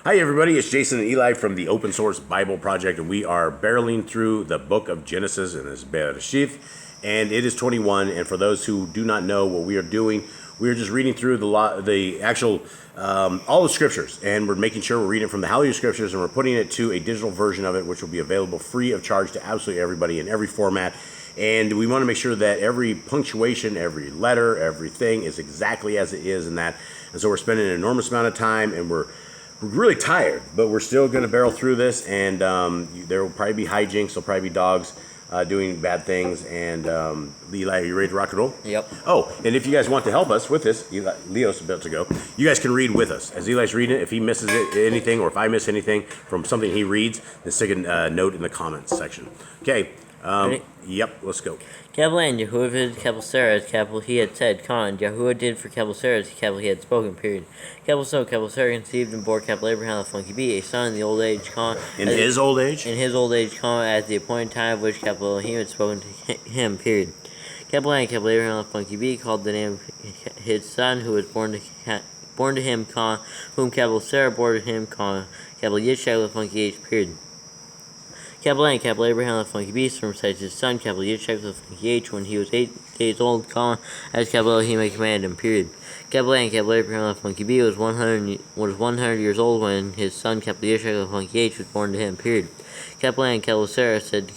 Hi everybody, it's Jason and Eli from the Open Source Bible Project, and we are barreling through the book of Genesis, and it's BERÈSHITH, and it is 21. And for those who do not know what we are doing, we are just reading through the actual all the scriptures, and we're making sure we're reading from the Hallelujah Scriptures, and we're putting it to a digital version of it, which will be available free of charge to absolutely everybody in every format. And we want to make sure that every punctuation, every letter, everything is exactly as it is in that. And so we're spending an enormous amount of time, and we're really tired, but we're still going to barrel through this, and there will probably be hijinks. There'll probably be dogs doing bad things, and Eli, are you ready to rock and roll? Yep. Oh, and if you guys want to help us with this, Leo's about to go, you guys can read with us. As Eli's reading it, if he misses anything, or if I miss anything from something he reads, then stick a note in the comments section. Okay. Yep, let's go. Capital N, Yahuwah did capital Sarah as capital he had said, con. Yahuwah did for capital Sarah as capital he had spoken, period. Capital so, capital Sarah conceived and bore capital Abraham the funky B, a son in the old age, con. In his old age? In his old age, con, at the appointed time of which capital he had spoken to him, period. Capital N, capital Abraham the funky B, called the name of his son who was born to him, con, whom capital Sarah bore to him, con, capital Yitzchak the funky H, period. Capital N, capital Abraham the funky B, circumcised his son, capital Yitzchak the funky H, when he was 8 days old, comma, as capital he may command him, period. Capital N, capital Abraham the funky B was 100 years old when his son, capital Yitzchak the funky H, was born to him, period. Capital N, capital Sarah said,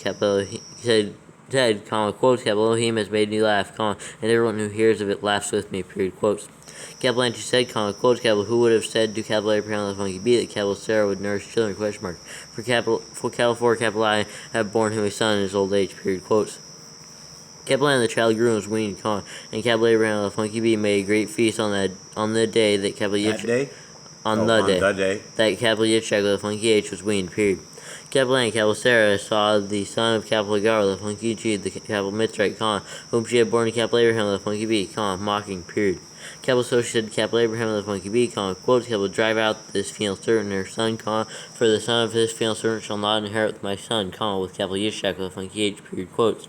comma, quotes, capital Elohim has made me laugh, comma, and everyone who hears of it laughs with me, period, quotes. Capital N, she said, comma, quotes, capital, who would have said to capital Abraham the funky B that capital Sarah would nourish children, question mark. For capital I have borne him a son in his old age, period, quotes. Capital N, the child grew and was weaned, comma, and capital Abraham the funky B made a great feast on the day that capital Yitzchak, that capital Yitzchak the funky H was weaned, period. Capital N, capital Sarah saw the son of capital Agar the funky G, the capital Mitzrayim, comma, whom she had born to capital Abraham the funky B, comma, mocking, period. Capital so she said to capital Abraham the funky B, comma, quotes, capital drive out this female servant and her son, comma, for the son of this female servant shall not inherit with my son, comma, with capital Yitzchak the funky H, period, quotes.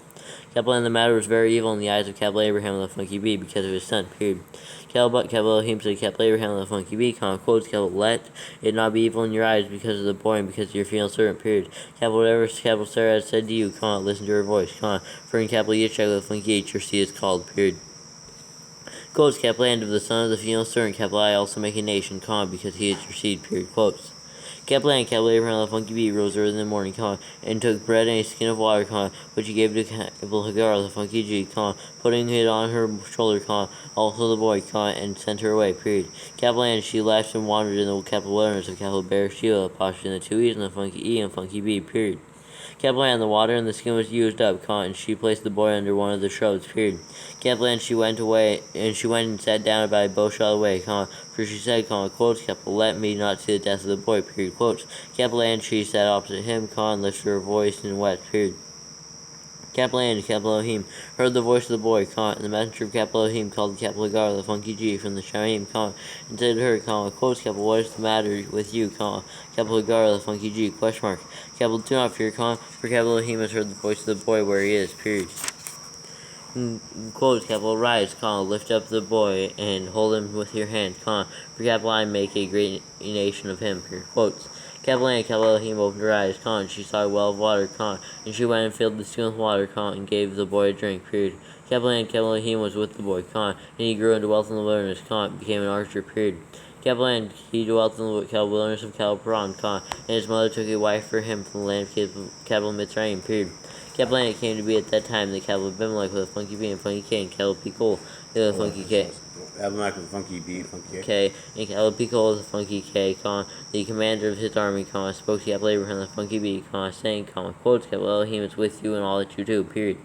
Capital N, the matter was very evil in the eyes of capital Abraham the funky B because of his son, period. Capital Elohim said capital Abraham the funky B, comma, quotes, capital let it not be evil in your eyes because of the boy and because of your female servant, period. Capital whatever capital Sarah has said to you, comma, listen to her voice, comma, for in capital Yitzchak the funky H your seed is called, period. Quotes, capital N, of the son of the female servant, capital I also make a nation, comma, because he is your seed, period, quotes. Capital N, capital Abraham the funky B rose early in the morning, comma, and took bread and a skin of water, comma, which he gave to capital Hagar the funky G, comma, putting it on her shoulder, comma, also the boy, comma, and sent her away, period. Capital N, she left and wandered in the capital wilderness of capital BERÈSHITH, apostrophe in the two E's and the funky E and funky B, period. Capital N, the water and the skin was used up, comma, and she placed the boy under one of the shrubs, period. Capital N, she went and sat down about a bow shot away, comma, for she said, comma, quotes, capital, let me not see the death of the boy, period, quotes. Capital N, she sat opposite him, comma, and lifted her voice and wept, period. Capital N, capital Elohim, heard the voice of the boy, comma, and the messenger of capital Elohim called capital Agar, the funky G, from the Shaim, comma, and said to her, comma, quotes, capital, what is the matter with you, comma, capital Agar, the funky G, question mark. Capital, do not fear, comma, for capital Elohim has heard the voice of the boy where he is, period. Quotes, capital, rise, comma, lift up the boy and hold him with your hand, comma, for capital I make a great nation of him, period, quotes. Capital N, capital Elohim opened her eyes, comma, and she saw a well of water, comma, and she went and filled the skin with water, comma, and gave the boy a drink, period. Capital N, capital Elohim was with the boy, comma, and he grew and dwelt in the wilderness, comma, and became an archer, period. Capital N, he dwelt in the capital wilderness of capital Paran, comma, and his mother took a wife for him from the land of capital Mitzrayim, period. Capital N, it came to be at that time the capital Abimelech with a funky B and funky K, and capital Pikol with a funky K. Abimelech with a funky B, funky K, and capital Pikol with a funky K, comma, the commander of his army, comma, spoke to capital Abraham the funky B, comma, saying, comma, quotes, capital Elohim is with you in all that you do, period.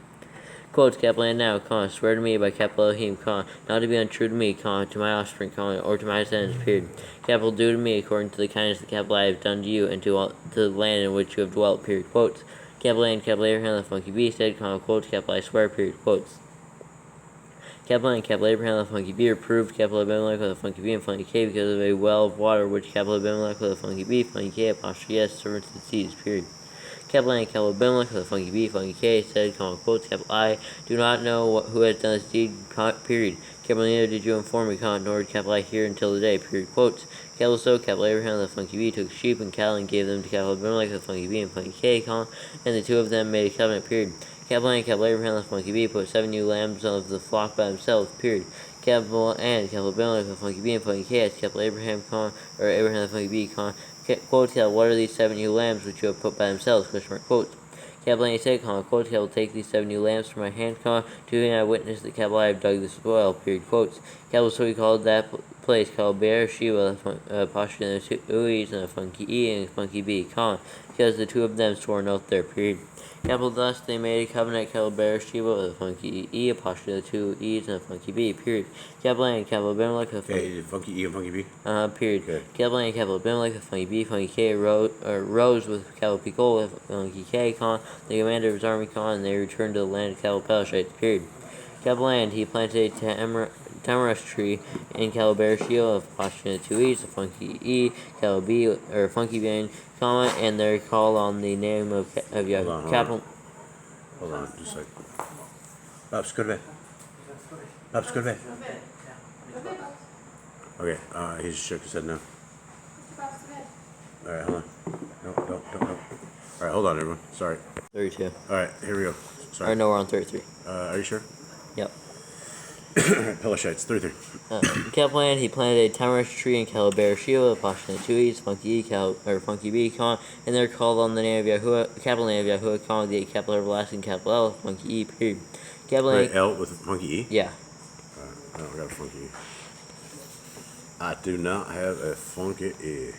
Quotes, capital N now, comma, swear to me by capital Elohim, comma, not to be untrue to me, comma, to my offspring, comma, or to my descendants, period. Capital, do to me according to the kindness that capital I have done to you and to the land in which you have dwelt, period. Quotes. Capital N, capital Abraham the funky B said, comma, quotes, capital I swear, period, quotes. Capital N, capital Abraham the funky B approved capital Abimelech with a funky B and funky K because of a well of water which capital Abimelech with a funky B, funky K, apostrophe S, servants and seeds, period. Capital N, capital Abimelech with a funky B, funky K said, comma, quotes, capital I do not know who has done this deed, period. Capital neither did you inform me, nor did capital I hear until the day, period quotes. Capital so, capital Abraham the funky bee took sheep and cattle and gave them to capital Abimelech the funky bee and funky K, and the two of them made a covenant, period. Capital and capital Abraham the funky bee put 7 new lambs of the flock by themselves, period. Capital and capital Abimelech the funky bee and funky K, capital Abraham, or Abraham the funky bee, quotes, what are these 7 new lambs which you have put by themselves, question mark, quotes. Capital A said, quotes, will take these 7 new lambs from my hand, to whom I witness that capital I have dug this well, period, quotes. Capital so he called that place called BERÊSHITH, postulating the two E's and a funky E and a funky B, because the two of them swore an oath there, period. Capital thus they made a covenant, capital BERÈSHITH with a funky E, postulating the two E's and a funky B, period. Capital A and capital Abimelech with a funky E and funky B? Period. Okay. Capital A and capital Abimelech with funky B, funky K rose with capital Picol with funky K, the commander of his army, and they returned to the land of capital Pelishite, period. Capital and he planted a tamarisk tree in capital BERÈSHITH of postulating the two E's, a funky E, capital B, or funky B, and they're called on the name of Yah. Capital. Hold on, just a second. Pops, go to bed. Pops, go to bed. Okay, he just shook his head no. Alright, hold on. No. Alright, hold on, everyone. Sorry. 32. Alright, here we go. Sorry. Or no, we're on 33. Are you sure? Yep. Pelishites, 33. Capital and he planted a tamarisk tree in capital BERÈSHITH, apostolating the two E's, funky E, or funky B, and they're called on the name of Yahuwah, capital name of Yahuwah, the capital everlasting, capital L, funky E, period. Capital L with funky E? Yeah. No, I got a funky E. I do not have a funky E.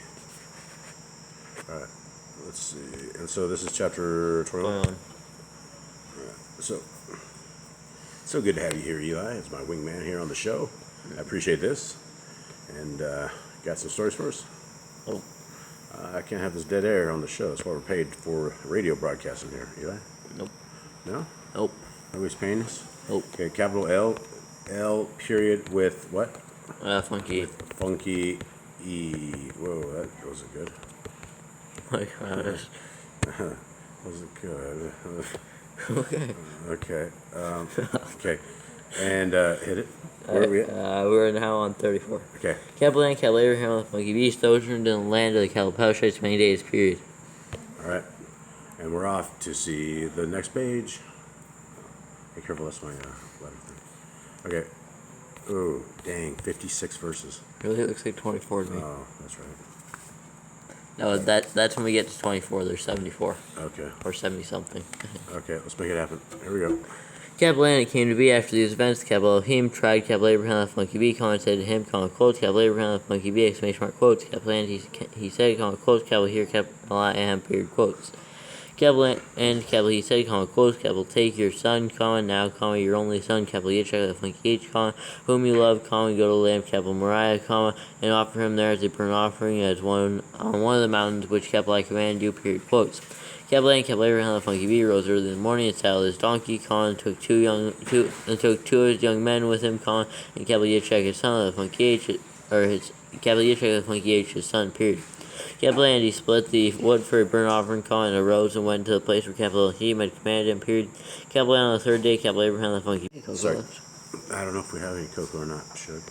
Alright, let's see. And so this is chapter 21? Alright, so good to have you here, Eli, as my wingman here on the show. I appreciate this. And got some stories for us? Oh. I can't have this dead air on the show. That's why we're paid for radio broadcasting here, Eli. Nope. No? Nope. Nobody's paying us? Nope. Okay, capital L period with what? Funky. Funky E. Whoa, that wasn't good. My gosh. Wasn't good. Okay. Okay. Okay. And hit it. Where are we at? We're now on 34. Okay. Capital and capital Abraham, funky B, sojourned in the land of the capital Pelishites many days, period. Alright. And we're off to see the next page. Be careful, that's my letter thing. Okay. Oh, dang, 56 verses. Really? It looks like 24 to me. Oh, that's right. No, that's when we get to 24. There's 74. Okay. Or 70-something. Okay, let's make it happen. Here we go. Capital and it came to be after these events, capital Elohim tried capital Abraham the funky B, said to him, quotes, capital Abraham the funky B, exclamation mark, quotes, capital and he said, quotes, capital here, capital I am, period, quotes. Capital and capital he said, quotes, capital take your son, now, your only son, capital Yitzchak the funky H, whom you love, and go to the land, capital Moriah, and offer him there as a burnt offering as one on one of the mountains which capital I command you, period, quotes. Capital and capital Abraham the funky bee rose early in the morning and saddled his donkey, and took two of his young men with him, and capital Yitzchak his son, the funky H, or his capital Yitzchak the funky H, his son, period. Capital and he split the wood for a burnt offering, and arose and went to the place where capital Elohim had commanded him, period. Capital on the third day, capital Abraham the funky bee. Sorry. I don't know if we have any cocoa or not. Should.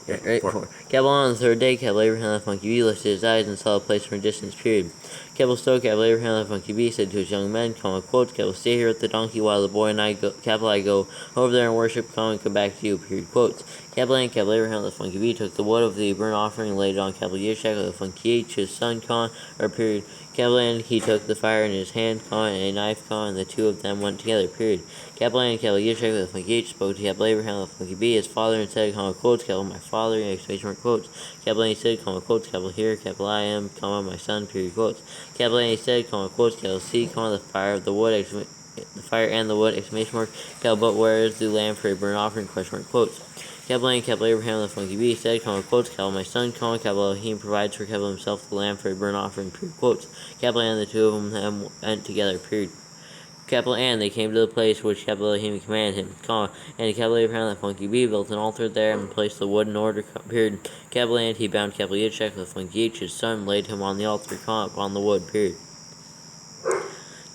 Yeah, right, 4. Capital on the third day, capital Abraham the funky bee lifted his eyes and saw a place from a distance, period. Capital still, capital Abraham the funky bee said to his young men, quotes, capital stay here with the donkey while the boy and I go, capital I go over there and worship, and come back to you, period, quotes. Capital and capital Abraham the funky bee took the wood of the burnt offering and laid it on capital Yitzchak the funky H, his son, period. Capital and he took the fire in his hand, and a knife, and the two of them went together, period. Capital and capital Yitzchak the funky H spoke to capital Abraham the funky bee, his father, and said, quotes, capital my father, exclamation mark, quotes. Capital and he said, quotes, capital here, capital I am, my son, period, quotes. Capital and he said, quotes, capital see, the fire of the wood, the fire and the wood, exclamation mark, capital but where is the lamb for a burnt offering, question mark, quotes. Capital and capital Abraham the funky bee said, quotes, capital my son, capital Elohim provides for capital himself the lamb for a burnt offering, period, quotes. Capital and the two of them went together, period. Capital and they came to the place which capital Elohim commanded him, and capital Abraham the funky bee built an altar there and placed the wood in order, period. Capital and he bound capital Yitzchak the funky H, his son, laid him on the altar, upon the wood, period.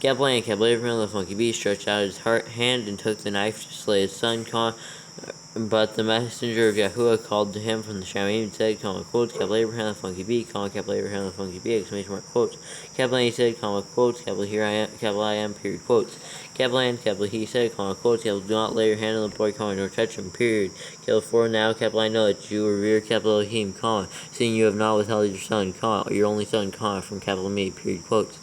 Capital and capital Abraham the funky bee stretched out his hand and took the knife to slay his son, But the messenger of Yahuwah called to him from the Shamim and said, quotes, capital Abraham the funky bee, capital Abraham the funky bee, exclamation mark, quotes. Capital he said, quotes, capital here I am, period, quotes. Capital he said, quotes, capital do not lay your hand on the boy, nor touch him, period. Capital for now, capital I know that you revere, capital Elohim, seeing you have not withheld your son, your only son, from capital me, period, quotes.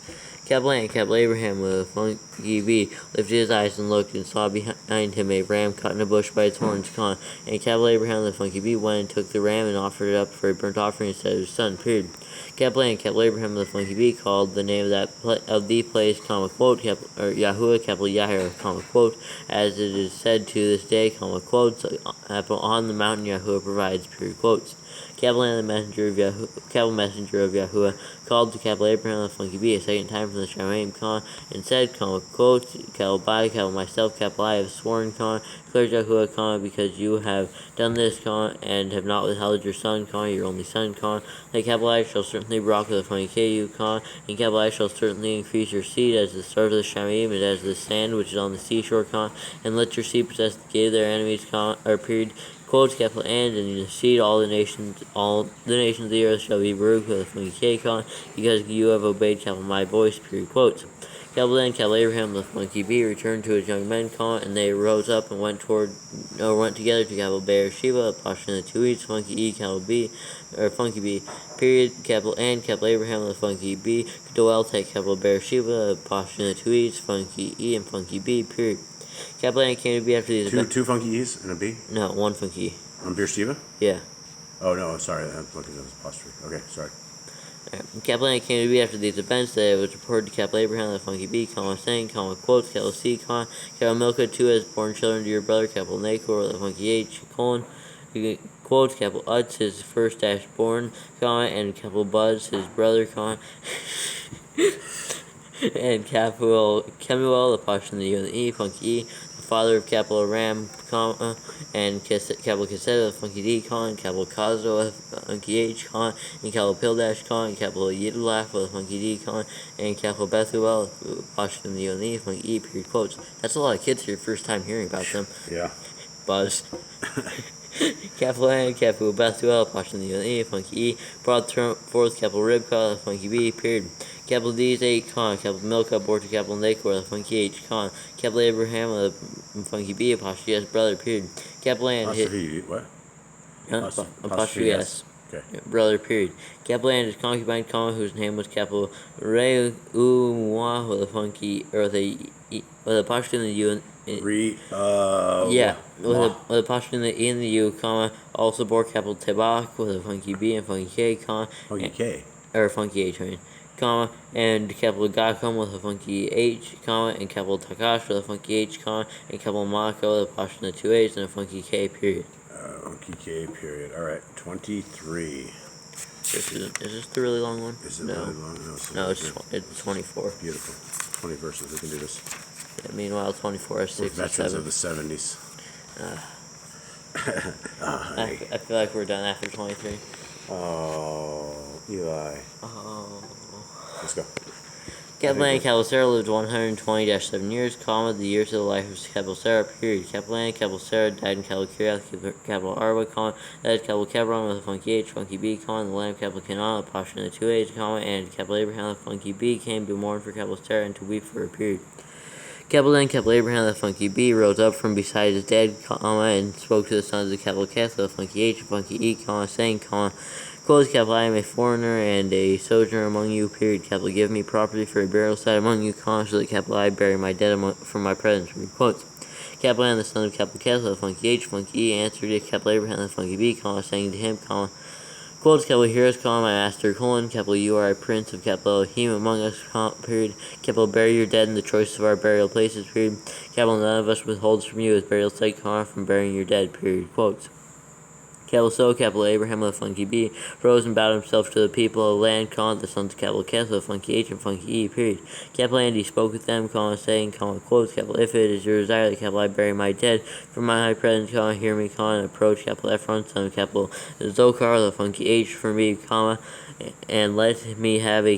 Capital Abraham with a funky bee lifted his eyes and looked and saw behind him a ram caught in a bush by its horns, and capital Abraham the funky bee went and took the ram and offered it up for a burnt offering instead of his son, period. Capital Abraham the funky bee called the name of the place, quote, Yahuwah, capital Yahweh, quote, as it is said to this day, quotes, on the mountain Yahuwah provides, period, quotes. Capital the messenger of Yahuwah called to capital Abraham the funky bee a second time from the Shamim, and said, quote, capital myself, capital I have sworn, declares Yahuwah, because you have done this, and have not withheld your son, your only son, that capital I shall certainly rock with a funky you, and capital I shall certainly increase your seed as the stars of the Shamim, and as the sand which is on the seashore, and let your seed possess the gate of their enemies, period. Quotes, capital and in your seed all the nations of the earth shall be Baruch with a funky because you have obeyed, capital my voice, period, quotes. Capital Abraham the funky bee returned to his young men, and they rose up and went together to capital BERÉSHITH, Pashto the two eats, funky capital B, or funky bee, period, capital Abraham the funky bee, dwelt at capital BERÉSHITH, Pashto the two eats, funky and funky bee, period. Capital N came to be after these Two funky E's and a B? No, one funky E. On BERÉSHITH? Yeah. Oh, no, sorry. I'm looking at this apostrophe. Okay, sorry. Capital N came to be after these events that it was reported to capital Abraham the funky bee, saying, quotes, capital C, capital Milcah too has born children to your brother, capital Nahor, the funky H, quotes, capital Utz, his first born, and capital Buzz, his brother, and capital Kemuel, the Pashto the U and the E, funky E, the father of capital Ram, and capital Kesed, the funky D, capital Kazo, funky H, and capital Pildash, and capital Yidlaf, with a funky D, and capital Bethuel, Pashto the U and the E, funky E, period, quotes. That's a lot of kids for your first time hearing about them. Yeah. Buzz. Capital N, capital Bethuel, Pashto the U and the E, funky E, brought forth capital Ribka, the funky B, period. Capital D's 8, capital Milcah, bore to capital Nahor, the funky H, capital Abraham, the funky B, apostrophe S, brother, period. Capital N, what? Apostrophe S. Okay. Brother, period. Capital N, his concubine, whose name was capital Reuah, with a funky, or with a apostrophe in the U and with a apostrophe in the E and the U, also bore capital Tebach with a funky B and funky K, Funky K. Or funky H, I mean, and capital Gacom with a funky H, and capital Takash with a funky H, and capital Mako with a apostrophe in the two H's and a funky K, period. Funky K, period. All right, 23. Is this the really long one? Is it really long? No, it's 24. Beautiful. 20 verses. We can do this. Yeah, meanwhile, 24 is 67. Veterans of the 70s. I feel like we're done after 23. Oh, Eli. Oh. Let's go. Capital N, capital Sarah lived 120-7 years, the years of the life of capital Sarah, period. Capital N, capital Sarah died in capital Kiriath, capital Arba, that is capital Kebron with a funky H, funky B, the lamb, capital Canaan, the Pashto in the two H, and capital Abraham, the funky B, came to mourn for capital Sarah and to weep for a period. Capital N, capital Abraham, the funky B, rose up from beside his dead, and spoke to the sons of capital Keth, the funky H, funky E, saying, quotes, capital I am a foreigner and a sojourner among you, period. Capital give me property for a burial site among you, so that capital I bury my dead from my presence, period. Quotes. Capital N, the son of capital Keth, the funky H, funky E, answered it, capital Abraham, the funky B, saying to him, quotes, capital hear us, my master, capital you are a prince of capital Elohim among us, period. Capital bury your dead in the choice of our burial places, period. Capital none of us withholds from you as burial site, from burying your dead, period. Quotes. Capital So, capital Abraham, the funky B, rose and bowed himself to the people of the land, the sons of capital Keth, the funky H, and funky E, period. Capital and he spoke with them, saying, quotes, capital if it is your desire, that capital I bury my dead, from my high presence, hear me, and approach, capital Ephron, son of capital Zochar, the funky H, for me, and let me have the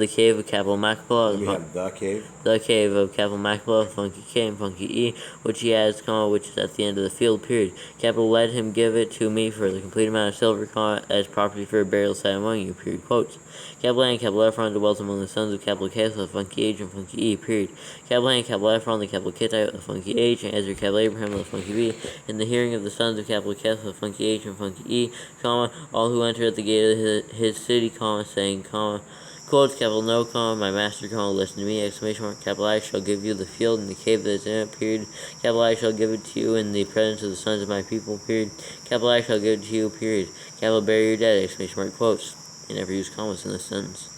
cave of capital Machpelah. Let me have the cave. The cave of capital Machpelah, funky K, and funky E, which he has, which is at the end of the field, period. Capital let him give it to me for the complete amount of silver, as property for a burial site among you, period. Quotes. Capital and capital Ephron dwelt among the sons of capital Keth, the funky H, and funky E, period. Capital and capital Ephron, the capital Kittite, the funky H, and Ezra capital Abraham, the funky B, in the hearing of the sons of capital Keth, the funky H, and funky E, all who enter at the gate of his city, saying, quotes, capital no, my master, listen to me, exclamation mark, capital I shall give you the field and the cave that is in it, period. Capital I shall give it to you in the presence of the sons of my people, period. Capital I shall give it to you, period. Capital bury your dead, exclamation mark, quotes. They never use commas in this sentence.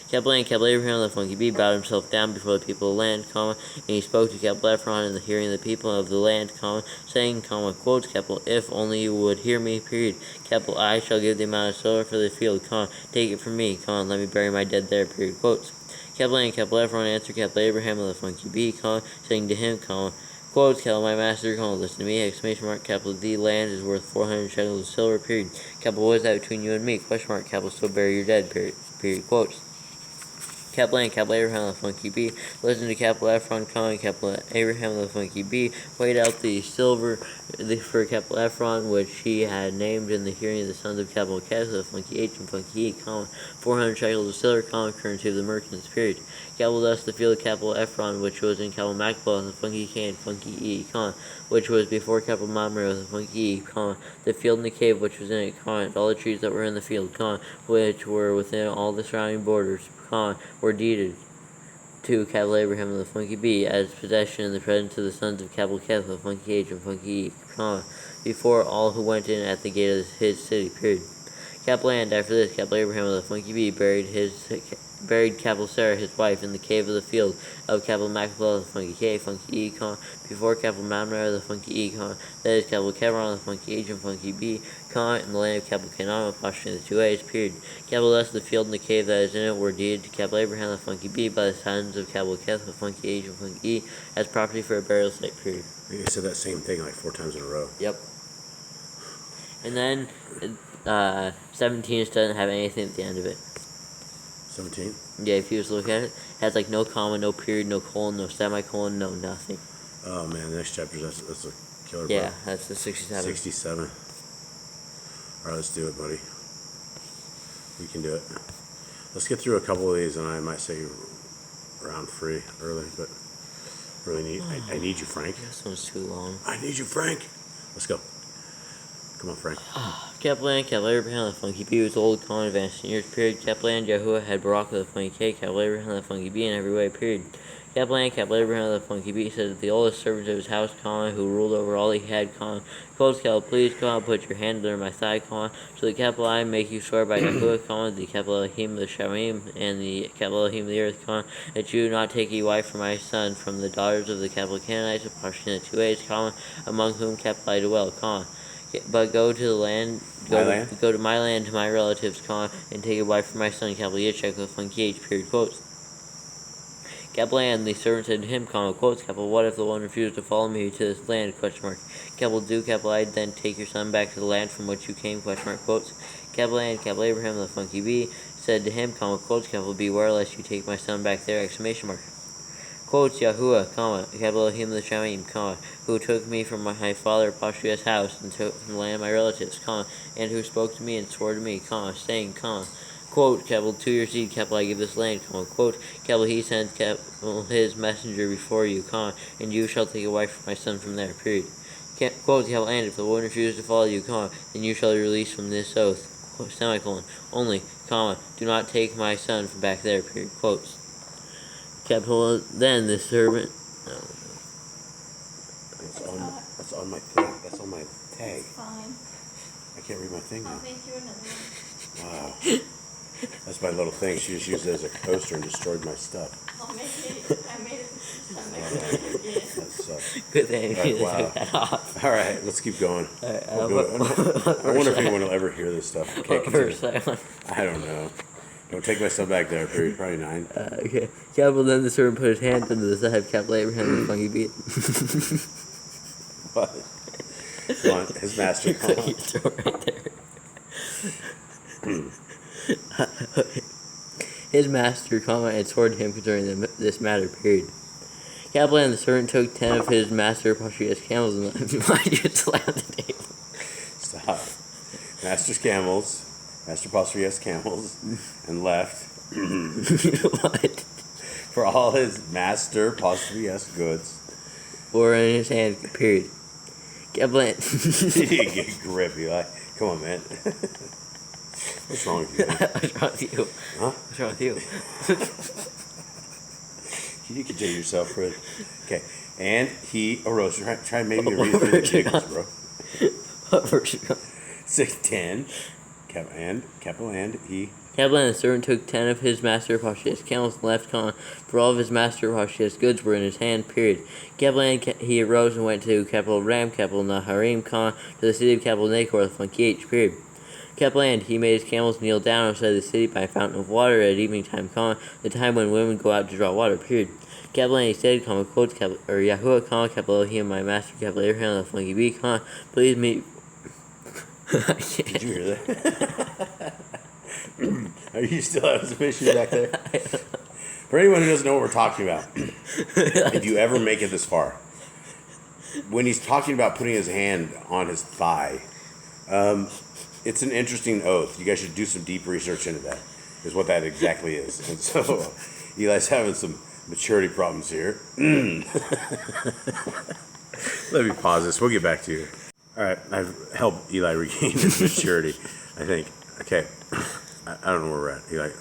Capital and capital Abraham, the funky B, bowed himself down before the people of the land, and he spoke to capital Ephron in the hearing of the people of the land, saying, quotes, capital if only you would hear me, period. Capital I shall give the amount of silver for the field, take it from me, let me bury my dead there, period. Quotes. Capital and capital Ephron answered capital Abraham, the funky B, saying to him, quotes, capital my master, listen to me, exclamation mark, capital D, land is worth 400 shekels of silver, period. Capital what is that between you and me, question mark, capital so bury your dead, period. Quotes. Capital and capital Abraham, the funky B, listen to capital Ephron, capital Abraham, the funky B, weighed out the silver for capital Ephron, which he had named in the hearing of the sons of capital Keth, the funky H, and funky E, 400 shekels of silver, currency of the merchants, period. Capital thus the field of capital Ephron, which was in capital Machpelah, the funky K, and funky E, which was before capital Mamre, the funky E, the field and the cave which was in it, and all the trees that were in the field, which were within all the surrounding borders, were deeded to capital Abraham, the funky B, as possession in the presence of the sons of capital Keth, the funky H, and funky E, before all who went in at the gate of his city, period. Capital and after this, capital Abraham, the funky B, buried capital Sarah, his wife, in the cave of the field of capital Machpelah, the funky K, funky E, before capital Mamre, the funky E, that is capital Kebron, the funky H, and funky B, in the land of capital Canaan, apostrophe the 2 A's, period. Capital thus the field and the cave that is in it were deeded to capital Abraham, the funky B, by the sons of capital Keth, the funky H, and funky E, as property for a burial site, period. You said that same thing like 4 times in a row. Yep. And then 17 just doesn't have anything at the end of it. 17? Yeah, if you just look at it, it has like no comma, no period, no colon, no semicolon, no nothing. Oh man, the next chapter, that's a killer. Yeah, bro. that's the 67. 67. Alright, let's do it, buddy. We can do it. Let's get through a couple of these, and I might say round free early, but really need. I need you, Frank. This one's too long. I need you, Frank. Let's go. Come on, Frank. Kaplan, Abraham, the funky B was old, advanced in years, period. Kaplan, Yahuwah had Barak, the funky K, Abraham, the funky B in every way, period. Kaplan, Abraham, the funky B said that the oldest servants of his house, who ruled over all he had, quotes, please, put your hand under my thigh, so the capital I make you swear by Yahuwah, the capital Elohim, the Shamim, and the capital Elohim, the earth, that you do not take a wife for my son from the daughters of the capital Canaanites, apostrophe the 2 A's, among whom capital I dwell, but go to the land, go to my land, to my relatives, and take a wife for my son, capital Yitzchak, the funky H, period, quotes. Capital and the servant said to him, quotes, capital, what if the one refused to follow me to this land, question mark. Capital do, capital I, then take your son back to the land from which you came, question mark, quotes. Capital and capital Abraham, the funky B, said to him, quotes, capital beware lest you take my son back there, exclamation mark. Quotes, Yahuwah, capital Elohim the Shamim, who took me from my father Pashua's house and took from the land of my relatives, and who spoke to me and swore to me, saying, quote, capital to your seed, capital I give this land, quote, capital he sends capital his messenger before you, and you shall take a wife for my son from there, period. Quote, capital and if the one refuses to follow you, then you shall be released from this oath, semicolon, only, do not take my son from back there, period, quotes. Capital then the servant. That's on my thing. That's on my tag. Fine. I can't read my thing now. I'll make you another one. Wow. That's my little thing. She just used it as a coaster and destroyed my stuff. I made it. I made it. That's stuff. Good thing Right, you wow. took that off. All right, let's keep going. Alright, I wonder if anyone will ever hear this stuff. Okay, What verse continue. I want? I don't know. Don't take my stuff back there, period. Probably 9. Okay. Capital then the servant put his hand under the side of capital Abraham the funky beat. What? Come on, his master. Come on. You throw it right there. His master, and swore to him concerning this matter, period. Capital and the servant took 10 of his master Pashias camels and why did you slam the table? Stop. Master's camels, Master Pasrias camels, and left What? for all his master Pasrias goods. Or in his hand, period. Capital and Get grip, Eli. Come on, man. What's wrong with you? Man? What's wrong with you? Huh? What's wrong with you? Can you contain yourself, Fred? Okay. And he arose. Try maybe to read through the tables, bro. What verse you got? 6:10. Capital and he. Capital and the servant took 10 of his master Pashias camels and left for all of his master Pashias goods were in his hand, period. Capital and he arose and went to capital Ram, capital Naharim, to the city of capital Nachor, the funky H, period. Capital and he made his camels kneel down outside the city by a fountain of water at evening time, the time when women go out to draw water, period. Capital and he said, quotes, Yahuwah, capital Elohim, my master, capital Abraham, the funky B, please meet. Did you hear that? Are you still having some issues back there? For anyone who doesn't know what we're talking about, if you ever make it this far, when he's talking about putting his hand on his thigh, it's an interesting oath. You guys should do some deep research into that, is what that exactly is. And so, Eli's having some maturity problems here. Let me pause this. We'll get back to you. All right, I've helped Eli regain his maturity, I think. Okay, I don't know where we're at, Eli.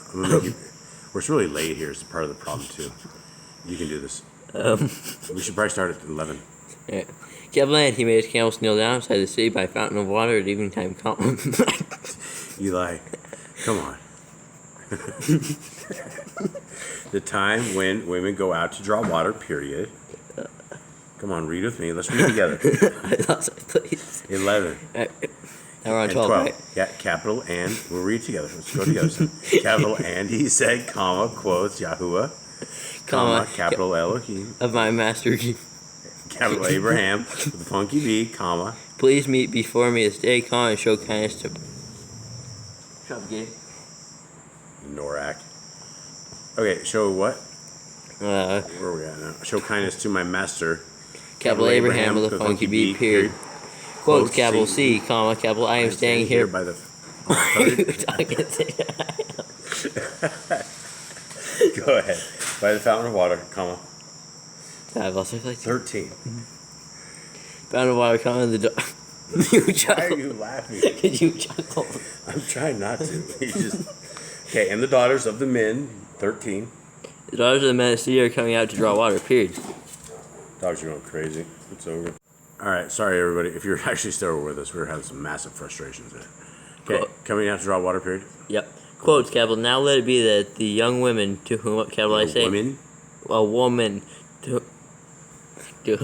We're really late here. It's part of the problem too. You can do this. We should probably start at 11. Yeah. Capital and he made his camels kneel down outside the city by a fountain of water at evening time. Eli, come on. The time when women go out to draw water, period. Come on, read with me. Let's read together. I lost my place. 11. Now we're on And 12, right? Yeah, capital and, we'll read together. Let's go together. So, capital and he said, quotes, Yahuwah, capital Elohim, of my master. capital Abraham, with the funky B, Please meet before me this day, and show kindness to. Shut up, Gabe. Norak. Okay, show what? Where are we at now? Show kindness to my master. Capital Abraham with a funky B, period. Quotes, capital C, capital I am staying here. By the. Go ahead. By the fountain of water, I've lost my place. 13. Fountain of water, the door. You Why chuckle. are you laughing? Did you chuckle? I'm trying not to. You just. Okay, and the daughters of the men, 13. The daughters of the men of the city are coming out to draw water, period. Dogs are going crazy. It's over. All right, sorry everybody. If you're actually still with us, we're having some massive frustrations there. Okay, coming out to draw water, period. Yep. Quotes, capital, now let it be that the young women to whom, capital I say. Women? A woman to I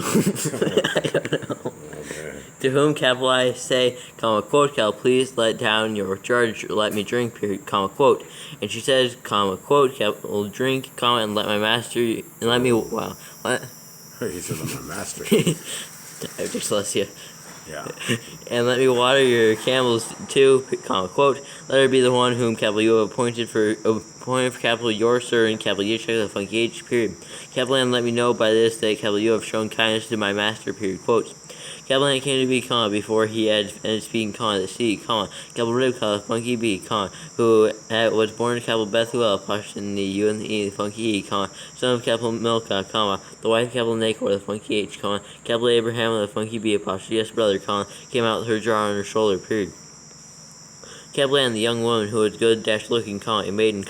don't know. Okay. To whom, capital I say, quote, capital, please let down your charge, let me drink, period, quote. And she says, quote, capital, drink, and let my master, and let me, wow, what? He said, I'm my master. Dyslexia. Yeah. And let me water your camels too, quote. Let her be the one whom, capital, you have appointed for capital your servant, capital Yishak, the funky H, period. Capital and let me know by this that, capital, you have shown kindness to my master, period, quotes. Capital and came to be, before he had ended speaking, the sea, capital Ribka, funky B, who was born in capital Bethuel, in the U and the E, the funky E, son of capital Milka, the wife of capital Nachor, the funky H, capital Abraham, the funky B, yes brother, came out with her jar on her shoulder, period. Capital and the young woman who was good, looking, a maiden,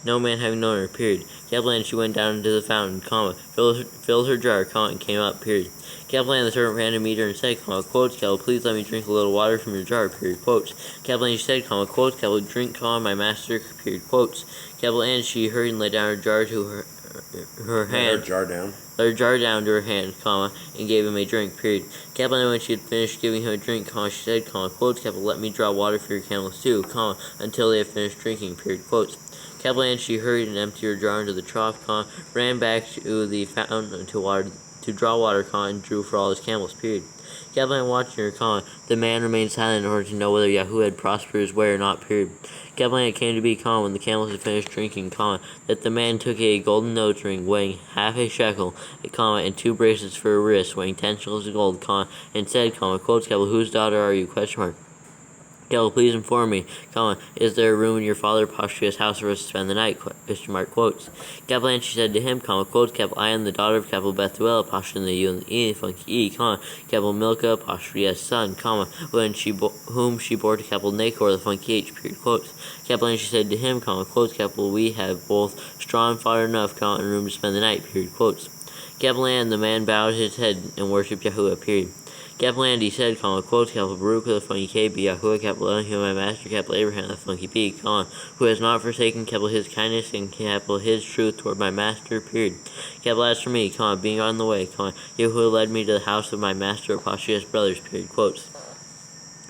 no man having known her, period. Capital and she went down into the fountain, filled her jar, and came up, period. Capital and the servant ran to meet her and said, quotes, capital, please let me drink a little water from your jar, period, quotes. Capital and she said, quotes, capital, drink, my master, period, quotes. Capital and she hurried and laid down her jar to her hand. Her jar down. let her jar down to her hand, and gave him a drink, period. Kaplan, when she had finished giving him a drink, she said, quotes, let me draw water for your camels too, until they have finished drinking, period, quotes. Kaplan, she hurried and emptied her jar into the trough, ran back to the fountain to draw water, and drew for all his camels, period. Kaplan watching her, the man remained silent in order to know whether Yahuwah had prospered his way or not, period. Kaplan, it came to be, when the camels had finished drinking, that the man took a golden nose ring weighing half a shekel, and 2 bracelets for a wrist weighing 10 shekels of gold, and said, quotes, whose daughter are you, question mark. Please inform me, is there a room in your father Pashua's house for us to spend the night? Question mark, quotes. Kaplan, she said to him, quotes, I am the daughter of Bethuel, Pashu the Yun Funki, Milka, Pashua's son, whom she bore to Nachor the Funki H, period, quotes. Kaplan, she said to him, quotes, we have both straw and fodder enough, and room to spend the night, period, quotes. Kaplan, the man bowed his head and worshipped Yahuwah, period. Kaplan, he said, quotes, Baruch the funky K, be Yahuwah, Elohim, my master, Abraham, the funky B, who has not forsaken, his kindness, and, his truth toward my master, period. As for me, being on the way, Yahuwah led me to the house of my master, Pashua's brothers, period, quotes.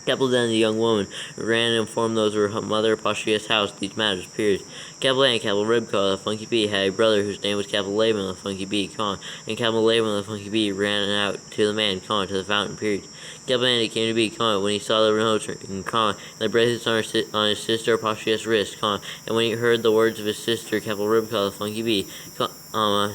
Then the young woman ran and informed those of her mother Pashua's house these matters, period. And Ribka, the funky bee, had a brother whose name was Laban, the funky bee, and Laban, the funky bee, ran out to the man, to the fountain, period. And it came to be, when he saw the nose ring, and the bracelets on his sister Pashua's wrist, and when he heard the words of his sister Ribka, the funky bee,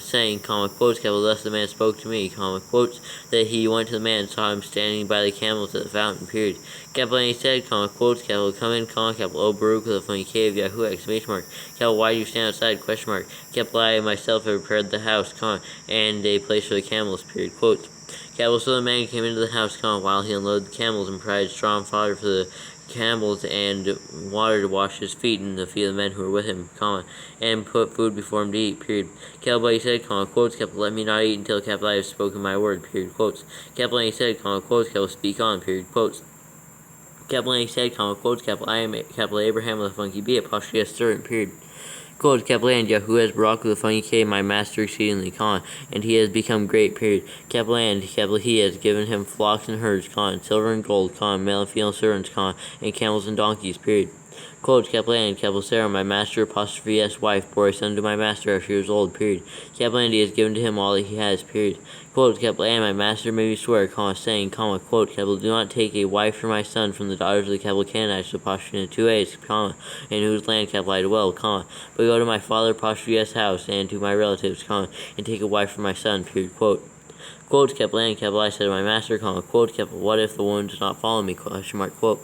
saying, quotes, thus the man spoke to me, quotes, that he went to the man and saw him standing by the camels at the fountain, period. And he said, quotes, come in, O Baruch, the funny cave, Yahuwah, exclamation mark. Why do you stand outside, question mark. I myself have prepared the house, and a place for the camels, period, quotes. So the man came into the house, while he unloaded the camels and provided straw and fodder for the camels and water to wash his feet and the feet of the men who were with him, and put food before him to eat, period. He said, quotes, let me not eat until I have spoken my word, period, quotes. He said, quotes, speak on, period, quotes. He said, quotes, I am Abraham of the funky bee, a Pashua's servant, period. Quotes, and Yahuwah has Baruch the funny K, my master exceedingly, and he has become great, period. And he has given him flocks and herds, silver and gold, male and female servants, and camels and donkeys, period. Quotes, and Sarah, my master, apostrophe S wife, bore a son to my master as she was old, period. And he has given to him all that he has, period. Quotes, and my master made me swear, saying, quote, do not take a wife for my son from the daughters of the Canaanites of Pashu 2a, in whose land I dwell, but go to my father Pashu's house and to my relatives, and take a wife for my son, period, quote. Quotes, I said to my master, quote, what if the woman does not follow me, question mark, quote.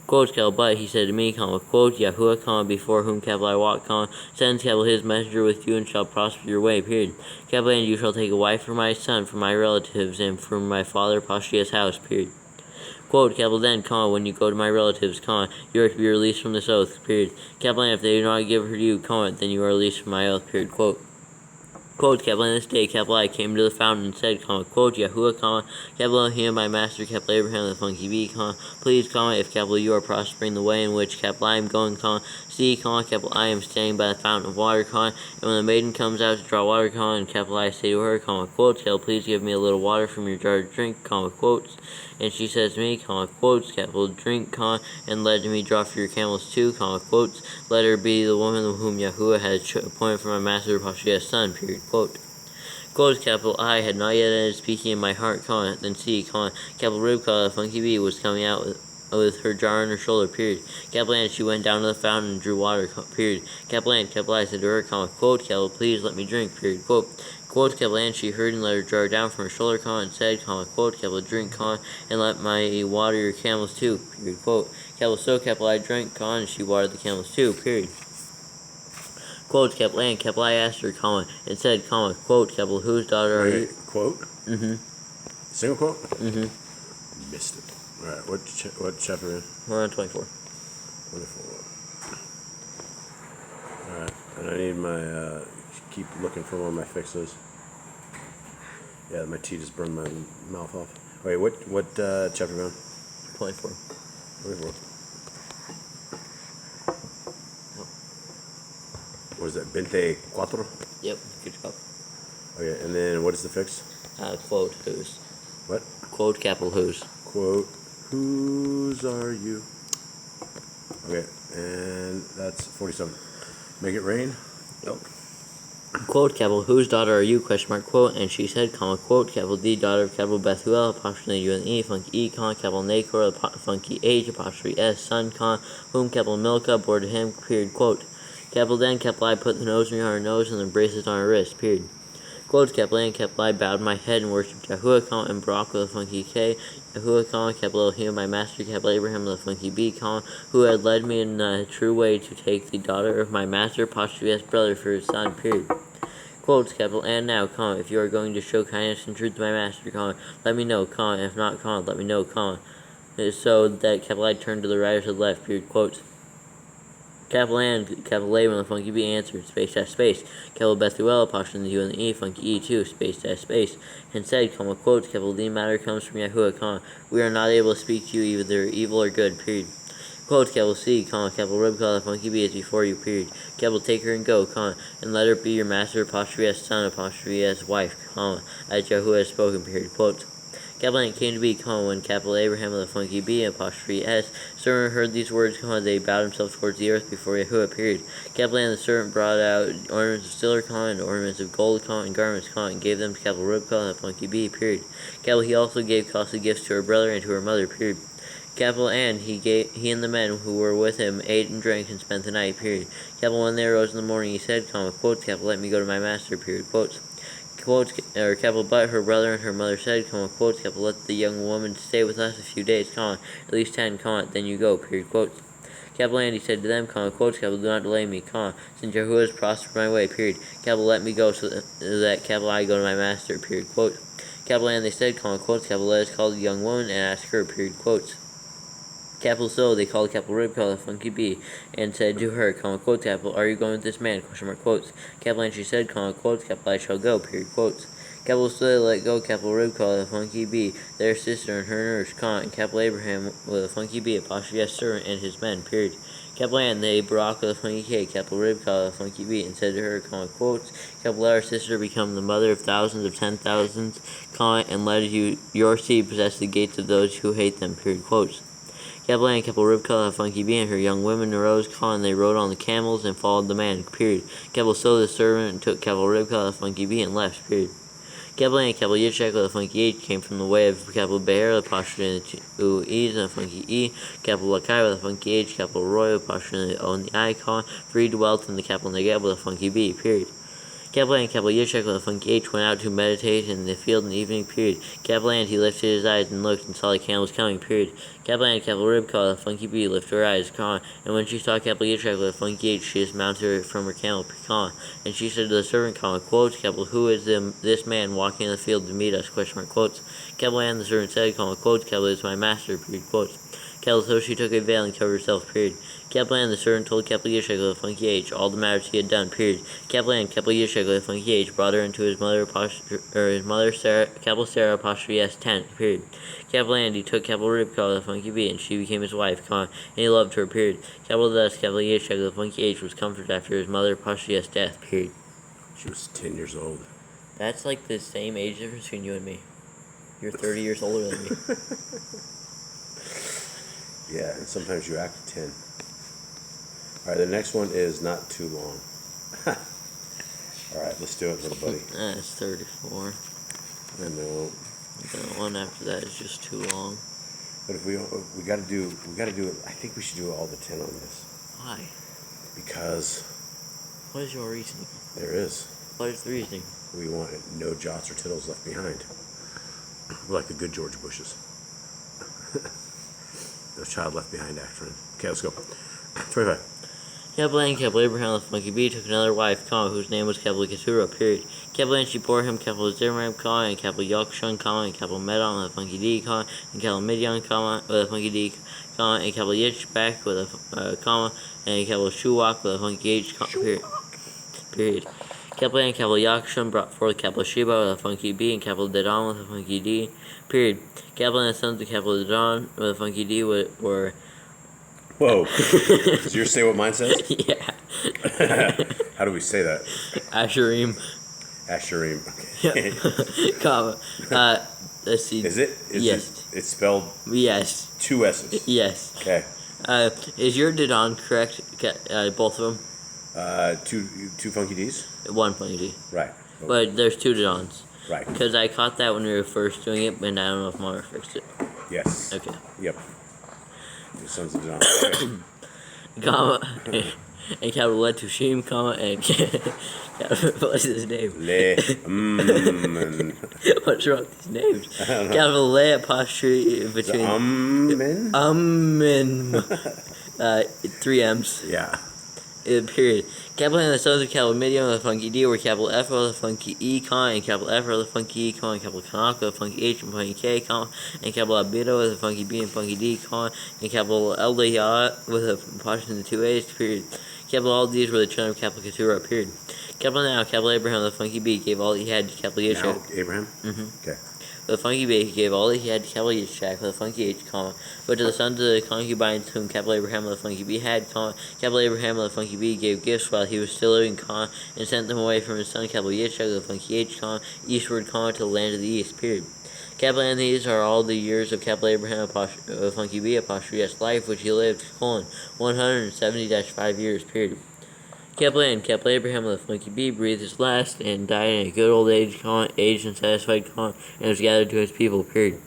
Quotes, but he said to me, quote, Yahuwah, before whom I walk, sends, his messenger with you and shall prosper your way, period. And you shall take a wife for my son, from my relatives, and from my father Pashua's house, period. Quote, then, when you go to my relatives, you are to be released from this oath, period. If they do not give her to you, then you are released from my oath, period, quote. Quote, this day, I came to the fountain and said, quote, Yahuwah, Elohim, my master, Abraham, the funky bee, please, if, you are prospering the way in which, I am going, see, I am standing by the fountain of water, and when the maiden comes out to draw water, and, I say to her, quote, please give me a little water from your jar to drink, quotes, and she says to me, quotes, drink, and let me draw for your camels too, quotes, let her be the woman whom Yahuwah had appointed for my master, Pashua's son, period, quote. Quotes, I had not yet ended speaking in my heart, then see, Ribka, the funky bee, was coming out with her jar on her shoulder, period. And she went down to the fountain and drew water, period. I said to her, quote, please let me drink, period, quote. Quote, and she heard and let her jar down from her shoulder, and said, quote, drink, and let my water your camels too, period, quote. So, I drank, and she watered the camels too, period. Quote, and I asked her, and said, quote, whose daughter are you? Quote? Mm-hmm. Single quote? Mm-hmm. Missed it. Alright, what chapter is it? We're on 24. 24. Alright, and I need my, keep looking for one of my fixes. Yeah, my tea just burned my mouth off. Wait, what chapter are we on? 24. 24. What is that? 24? Yep, good job. Okay, and then what is the fix? Quote whose. What? Quote capital whose. Quote, whose are you? Okay, and that's 47. Make it rain? Nope. Quote capital whose daughter are you? Question mark quote. And she said, comma quote capital the daughter of capital Bethuel apostrophe U and E funky E comma capital Nacor funky H apostrophe S son comma whom capital Milcah bore to him period quote. Capital then capital I put the nose ring on her nose and the bracelets on her wrist period. Quotes capital A and capital I bowed my head and worshipped Yahuwah, comma, and Barak with a funky K, Yahuwah, comma, capital Elohim, my master, capital Abraham with a funky B, comma, who had led me in the true way to take the daughter of my master, apostrophe S brother for his son, period. Quotes capital and now, comma, if you are going to show kindness and truth to my master, comma, let me know, comma, if not, comma, let me know, comma, so that capital I turned to the right or to the left, period, quotes. Capital and capital A with a funky B answered, space dash space. Capital Bethuel, apostrophe U and the E, funky E2, space dash space. And said, comma, quotes, capital the matter comes from Yahuwah, comma, we are not able to speak to you either evil or good, period. Quotes, capital C, comma, capital Ribka, the funky B is before you, period. Capital take her and go, comma, and let her be your master, apostrophe S son, apostrophe S wife, comma, as Yahuwah has spoken, period. Quotes. Capital N came to be, comma, when capital Abraham with a funky B, apostrophe S, servant heard these words, comma, they bowed himself towards the earth before Yahuwah, period. Capital N, the servant brought out ornaments of silver, comma, and ornaments of gold, comma, and garments, comma, and gave them to capital Ribka, the funky B, period. Capital he also gave costly gifts to her brother and to her mother, period. Capital and he and the men who were with him ate and drank and spent the night, period. Capital when they arose in the morning, he said, comma, quotes, capital let me go to my master, period, quotes. Quotes, or capital but her brother and her mother said, comma, quotes, capital let the young woman stay with us a few days, comma, at least 10, comma, then you go, period, quotes. Capital and he said to them, comma, quotes, capital do not delay me, comma, since Yahuwah has prospered my way, period. Capital let me go so that capital I go to my master, period, quote. Capital and they said, comma, quotes, capital let us call the young woman and ask her, period, quotes. Capital so they called capital Ribka, the funky B, and said to her, comma, quotes, capital, are you going with this man, question mark, quotes. Capital and she said, comma, quotes, capital I shall go, period, quotes. Capital so they let go capital Ribka, the funky B, their sister and her nurse, comma, and capital Abraham with a funky B, apostrophe S servant and his men, period. Capital and they Barak with a funky K, capital Ribka, the funky B, and said to her, comma, quotes, capital let our sister become the mother of thousands of 10,000s, comma, and let your seed possess the gates of those who hate them, period, quotes. Capital and capital Ribka, the funky bee, and her young women arose, and they rode on the camels and followed the man, period. Capital so the servant took capital Ribka, the funky bee, and left, period. Capital and capital Yitzchak, the funky H, came from the way of capital Be'er, the apostrophe U, E's, and the funky E, capital Lakai, with the funky H, capital Roy, apostrophe O, and the I, for he dwelt in the capital Negeb with a funky B, period. Capital and capital Yitzchak with a funky H went out to meditate in the field in the evening, period. Capital and he lifted his eyes and looked and saw the camels coming, period. Capital and capital Ribka, the funky B, lifted her eyes, and when she saw capital Yitzchak with a funky H, she dismounted from her camel, and she said to the servant, quotes, capital, who is this man walking in the field to meet us, question mark, quotes. Capital and the servant said, quotes, capital is my master, period, quotes. Capital so she took a veil and covered herself, period. Capital and the servant told capital Yitzchak with a funky H all the matters he had done, period. Capital and capital Yitzchak with a funky H brought her into his mother, Sarah, capital Sarah, apostrophe S, tent, period. Capital and he took capital Ribka with a funky B, and she became his wife, and he loved her, period. Capital thus, capital Yitzchak with a funky H was comforted after his mother, apostrophe S, death, period. She was 10 years old. That's like the same age difference between you and me. You're 30 years older than me. Yeah, and sometimes you act 10. All right, the next one is not too long. All right, let's do it, little buddy. That's 34. I know. The one after that is just too long. But if we got to do it. I think we should do all the 10 on this. Why? Because What is your reasoning? there is. What is the reasoning? We want no jots or tittles left behind. We're like the good George Bushes. No child left behind doctrine. Okay, let's go. 25. Capital and capital Abraham the funky bee took another wife, whose name was capital Keturah, period. Capital and she bore him capital Zimram, and capital Yokshun, and capital Medon with a funky D, and capital Midian, with a funky D, and capital Yitzchak with a comma, and capital Shuwak with a funky H, period. Capital and capital Yakshun brought forth capital Sheba with a funky B, and capital Dedan with a funky D, period. Capital and the sons of capital Dedan with a funky D were Whoa. Does yours say what mine says? yeah. How do we say that? Asherim. Asherim. Okay. comma. Let's see. Is it? Yes. It's spelled Yes. 2 S's. Yes. Okay. Is your Didon correct? Both of them? Two funky D's? One funny D. Right. But there's 2 Didons. Right. Because I caught that when we were first doing it, and I don't know if Mara fixed it. Yes. Okay. Yep. The sons of John. Okay. Comma. And capital Letushim, comma, and capital, what's his name? What's wrong with these names? I don't know. Capital Le apostrophe between three M's. Yeah. Period. Capital N, the sons of capital Midian with a funky D, were capital F with a funky E, comma, and capital F with a funky E, comma, and capital Kanaka with a funky H and funky K, comma, and capital Abido with a funky B and funky D, comma, and capital Eldayah with a apostrophe in the 2 A's, period. Capital all these were the children of capital Keturah, period. Capital now, capital Abraham with a funky B gave all he had to capital Yeshua. Now, Abraham? Mm-hmm. Okay. With a funky B, he gave all that he had to capital Yitzchak with a funky H, comma. But to the sons of the concubines whom capital Abraham with a funky B had, comma, capital Abraham with a funky B gave gifts while he was still living, comma, and sent them away from his son, capital Yitzchak with a funky H, comma, eastward, comma, to the land of the east, period. Capital and these are all the years of capital Abraham with funky B, apostrophe S, life, which he lived, colon, 170-5 years, period. Capital N, capital Abraham with a funky B breathed his last and died in a good old age, aged and satisfied, and was gathered to his people, period.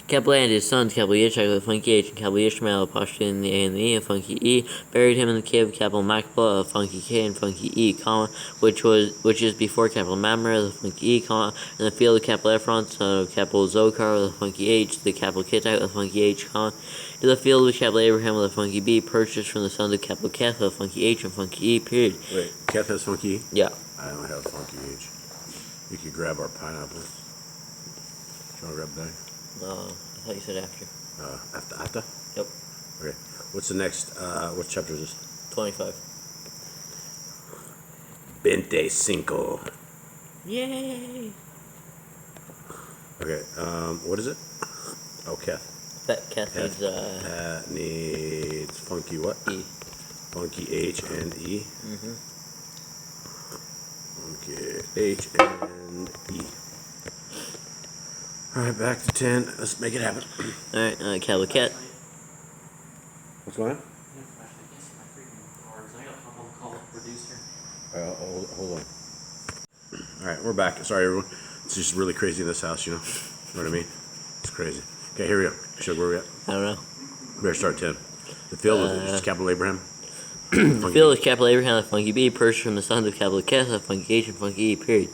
Capital A and his sons, capital Yitzchak with a funky H, and capital Ishmael, apostrophe in the A and the E, and funky E, buried him in the cave of capital Machpelah, of funky K and funky E, comma, which is before capital Mamre, the funky E, comma, in the field of capital Ephron, son of capital Zochar with a funky H, the capital Kittite with a funky H, comma, to the field of capital Abraham with a funky B, purchased from the sons of capital Keth with a funky H and funky E, period. Wait, Keth has funky E? Yeah. I don't have funky H. You could grab our pineapple. You want to grab that? I thought you said after. After? Yep. Okay. What's the next, what chapter is this? 25. 25. Yay! Okay, what is it? Oh, Keth. Keth needs, needs funky what? E. Funky H and E. Mm-hmm. Funky H and E. Alright, back to 10. Let's make it happen. Alright, capital Ket. What's going on? I gotta call the producer. Hold on. Alright, we're back. Sorry, everyone. It's just really crazy in this house, you know? You know what I mean? It's crazy. Okay, here we go. Show where we at. I don't know. We better start 10. The field was just capital Abraham. The field is capital Abraham with funky B, purchased from the sons of capital Keth with funky H and funky E, period.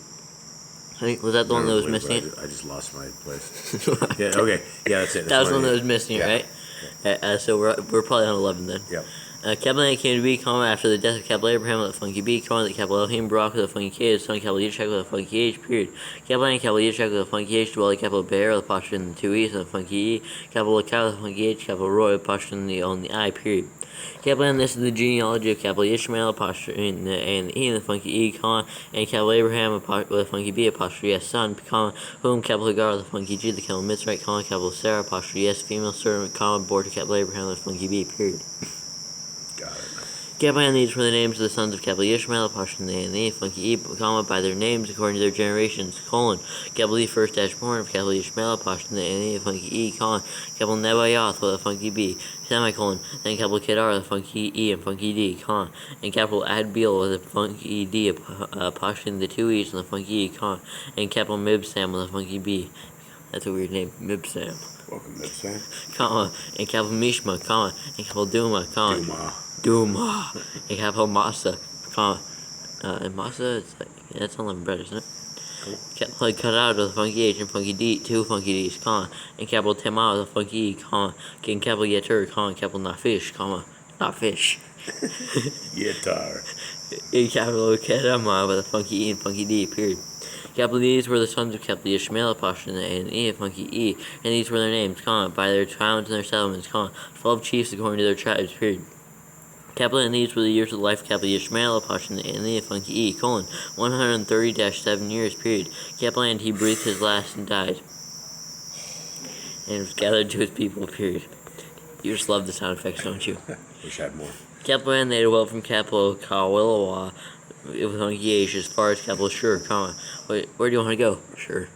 Was that the one that was missing? I just lost my place. Yeah, okay. Yeah, that's it. That was the one that was missing, yeah. Right? So we're probably on 11 then. Yep. Capital A came to be, comma, after the death of capital Abraham with a funky B, comma, the capital Elohim Barak with a funky K, his son capital Yitzchak with a funky H, period. Capital A and capital Yitzchak with a funky H, dwell capital Be'er with a posture in the 2 E's and a funky E, capital Lekah with a funky H, capital Roy with a posture in the O and the I, period. Capital N, this is the genealogy of capital Ishmael, apostrophe in the A and the E, and the funky E, comma, and capital Abraham with a funky B, apostrophe S, son, comma, whom capital Hagar with a funky G, the capital Mitzrayim, comma, capital Sarah, apostrophe S, female servant, comma, bore to capital Abraham with a funky B, period. Got it. Capital N, these were the names of the sons of capital Ishmael, apostrophe in the A and the E, funky E, comma, by their names according to their generations, colon, capital E first dash born of capital Ishmael, apostrophe in the A and the E, funky E, colon, capital Nebaioth with a funky B, semicolon, then capital Kedar with a funky E and funky D, comma, and capital Adbeel with a funky D, apostrophe in the 2 E's and the funky E, comma, and capital Mibsam with a funky B. That's a weird name, Mibsam. Welcome, Mibsam. Comma, and capital Mishma, comma, and capital Duma, comma. Duma. And capital Masa, comma. And Masa, it's like, that's unleavened bread, isn't it? Cool. Capital cut out with a funky H and funky D, 2 funky D's, comma, and capital Tema with a funky E, comma, and capital Yetur, comma, and capital not fish, comma, not fish. Yitar. And capital Kedama with a funky E and funky D, period. Capital these were the sons of capital Ishmael, apostrophe in the A and E, and funky E, and these were their names, comma, by their towns and their settlements, comma, 12 chiefs according to their tribes, period. Capital and these were the years of the life of capital Ishmael, apostrophe in the A and E, and funky E, colon, 130-7 years, period. Capital and he breathed his last and died, and was gathered to his people, period. You just love the sound effects, don't you? Wish I had more. Capital and they dwelt from capital Kawilawa with funky H as far as capital sure, comma. Where do you want to go? Sure.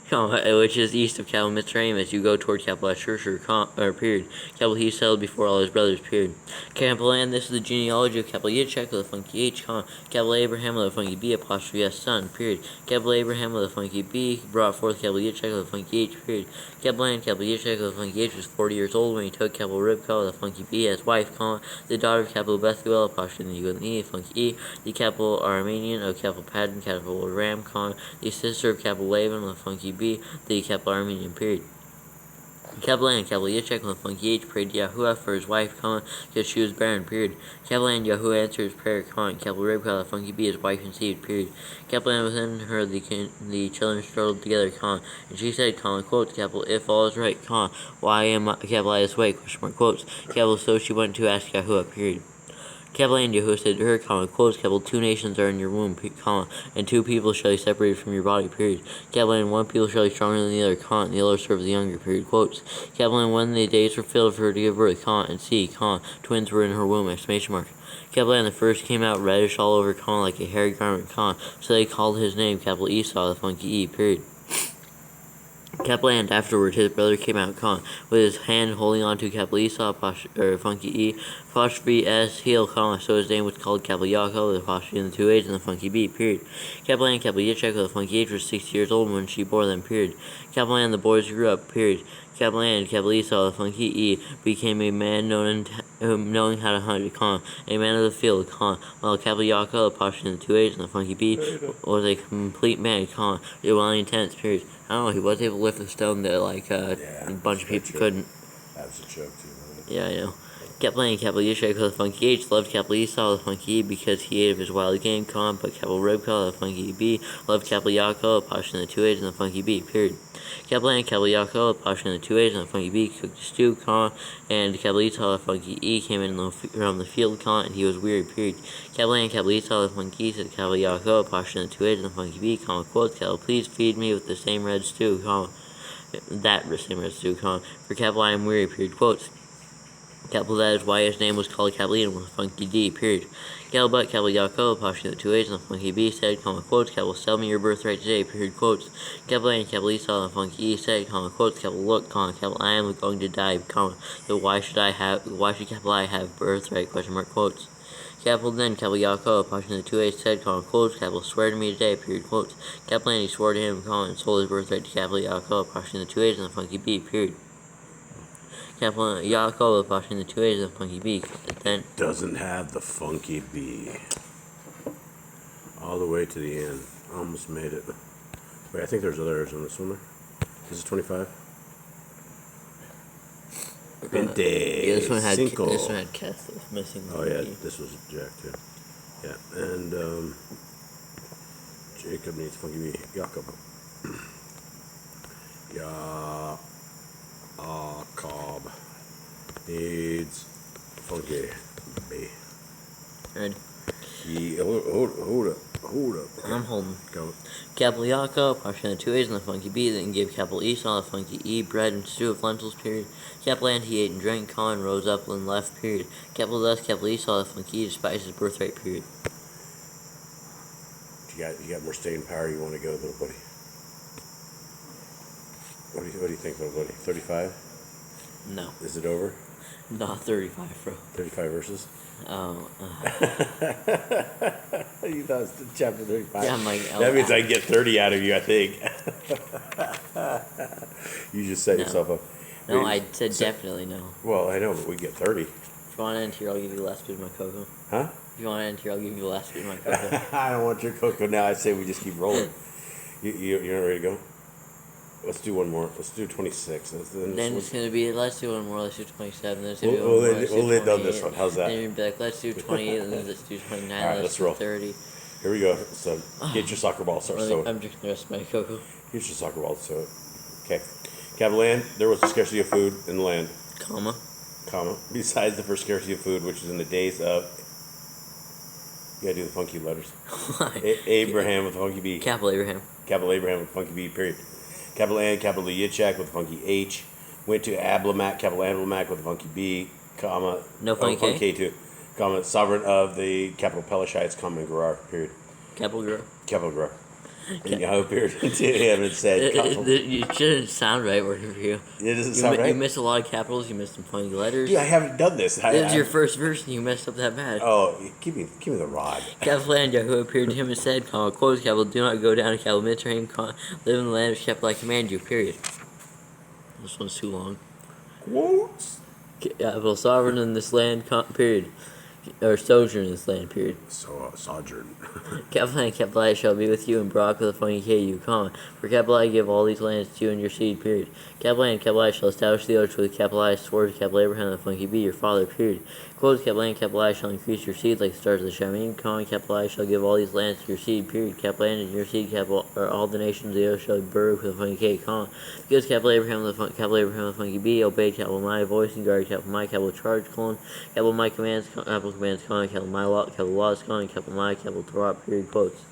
Comma, which is east of capital Mitzrayim as you go toward capital Ashur, period. Capital he settled before all his brothers, period. Capital Land, this is the genealogy of capital Yitzchak with a funky H, comma. Capital Abraham with a funky B, apostrophe S, son, period. Capital Abraham with a funky B brought forth capital Yitzchak with a funky H, period. Capital Land, capital Yitzchak with a funky H was 40 years old when he took capital Rivka with a funky B as wife, comma. The daughter of capital Bethuel, apostrophe with an E, funky E. The capital Aramean of capital Paddan, capital Ram, comma. The sister of capital Laban with a funky B, the capital Armenian, period. Capital and capital Yitzchak with a funky H prayed to Yahuwah for his wife, comma, because she was barren, period. Capital and Yahuwah answered his prayer, comma, and capital Rivka with a funky B, his wife conceived, period. Capital and within her the children struggled together, comma, and she said, comma, quotes, capital, if all is right, comma, why am I, capital I this way, question mark, quotes, capital, so she went to ask Yahuwah, period. Capital and Yahuwah said to her, comma, quotes, capital, 2 nations are in your womb, comma, and 2 people shall be separated from your body, period. Capital and 1 people shall be stronger than the other, comma, and the other serve the younger, period, quotes. Capital and when the days were filled for her to give birth, comma, and see, comma, twins were in her womb, exclamation mark. Capital and the first came out reddish all over, comma, like a hairy garment, comma, so they called his name, capital Esau, the funky E, period. Capital and afterward his brother came out, comma, with his hand holding on to capital Esau, funky E, apostrophe S, heel, comma, so his name was called capital Yaakov, with apostrophe in the 2 A's and the funky B, period. Capital and capital Yitzchak with a funky H was 60 years old when she bore them, period. Capital and the boys grew up, period. Capital and capital Esau, the funky E, became a man knowing how to hunt, comma, a man of the field, comma, while capital Yaakov, apostrophe in the 2 A's and the funky B, was a complete man, comma, dwelling in tents, period. I don't know, he was able to lift a stone that, like, a bunch of people couldn't. That was a joke, too, wasn't it? Yeah, I know. Capital and capital Yitzchak with a funky H loved capital Esau with a funky E because he ate of his wild game, comma, but capital Rivka with a funky B loved capital Yaakov, apostrophe in the 2 A's and the funky B, period. Capital and capital Yaakov, apostrophe in the 2 A's and the funky B cooked a stew, comma, and capital Esau with a funky E came in from the field, comma, and he was weary, period. Capital and capital Esau with a funky E said capital Yaakov, apostrophe in the 2 A's and the funky B, comma, quotes, capital, please feed me with the same red stew, comma, that same red stew, comma, for capital I am weary, period, quotes. Capital that is why his name was called capital Edom with a funky D, period. Capital but capital Yaakov, apostrophe the 2 A's and the funky B said, comma, quotes, capital, sell me your birthright today, period, quotes. Capital A and capital Esau and the funky E said, comma, quotes, capital, look, comma, capital, I am going to die, comma, so why should capital I have birthright, question mark, quotes. Capital then, capital Yaakov, apostrophe the 2 A's said, comma, quotes, capital, swear to me today, period, quotes. Capital and he swore to him, comma, and sold his birthright to capital Yaakov, apostrophe the 2 A's and the funky B, period. Capital Yaakov, apostrophe the 2 A's and the funky B. Then Doesn't have the funky B. All the way to the end. Almost made it. Wait, I think there's others on this one there. This is 25. Vente. yeah, this one had Cinco. Keth that was missing. Oh yeah, this was Jack too. Yeah, and Jacob needs funky B. Jacob. Jacob needs funky B. Ready? Hold up. I'm holding. Go. Capital Yaakov, apostrophe the 2 A's and the funky B, then gave capital Esau the funky E, bread and stew of lentils, period. Capital and he ate and drank, comma, and rose up and left, period. Capital thus, capital Esau the funky E despised his birthright, period. You got more staying power. You want to go, little buddy? What do you think, little buddy? 35? No, Is it over? not 35, bro. 35 verses? Oh, You thought it was chapter 35. yeah, I'm like, That means I get 30 out of you, I think. You just set No. yourself up. no, Wait, I said definitely no. Well, I know, but we get 30. If you want to end here, I'll give you the last bit of my cocoa. Huh? If you want to end here, I'll give you the last bit of my cocoa. I don't want your cocoa now. I say we just keep rolling. You're not ready to go? Let's do one more. Let's do 26. Then it's going to be, let's do one more, let's do 27, then it's going to be We'll one more, let's do end on 28. this one. How's that? Then you're going to be like, let's do 28, and then let's do 29, All right, let's do roll. 30. Here we go. So get your soccer ball. Start sewing. I'm drinking the rest of my cocoa. Here's your soccer ball. So, okay. Capital land. There was a scarcity of food in the land, Comma. comma. Besides the first scarcity of food, which is in the days of. You gotta do the funky letters. Abraham with a funky B. Capital Abraham. Capital Abraham with a funky B. Period. Capital N. Capital Yitzchak with a funky H. Went to Ablamak. Capital Ablamak with a funky B. Comma. No funky K? K too. comma, sovereign of the capital Pelashites, comma, and Gerar, period. Capital Girl. Capital Gerar. And Yahweh appeared to him and said, You shouldn't sound right working for you. It doesn't sound right? You missed a lot of capitals. You missed some funny letters. Dude, I haven't done this. It was your first verse and you messed up that bad. Oh, give me the rod. Capital land, Yahweh appeared to him and said, comma, quotes, capital, do not go down to capital Mitzrayim, live in the land of capital I command you, period. This one's too long. Quotes? Capital sovereign in this land, period. Or sojourn in this land, period. So, sojourn. Capital land, capital I shall be with you, and Barak with a funny K, you, comma. For capital I give all these lands to you and your seed, period. Capital land, capital I shall establish the oath with capital I swore to capital Abraham the funky B, your father, period. Quotes, capital land, capital I shall increase your seed like the stars of the Shamim, comma, capital I shall give all these lands to your seed, period. Capital land and your seed, capital, or all the nations of the earth shall be Baruch with a funky K, comma. Because capital Abraham the funky B, obeyed capital my voice and guarded capital my capital charge, colon, capital my commands, capital commands, comma, capital my law, capital laws, comma, capital my, capital Torah, period, quotes.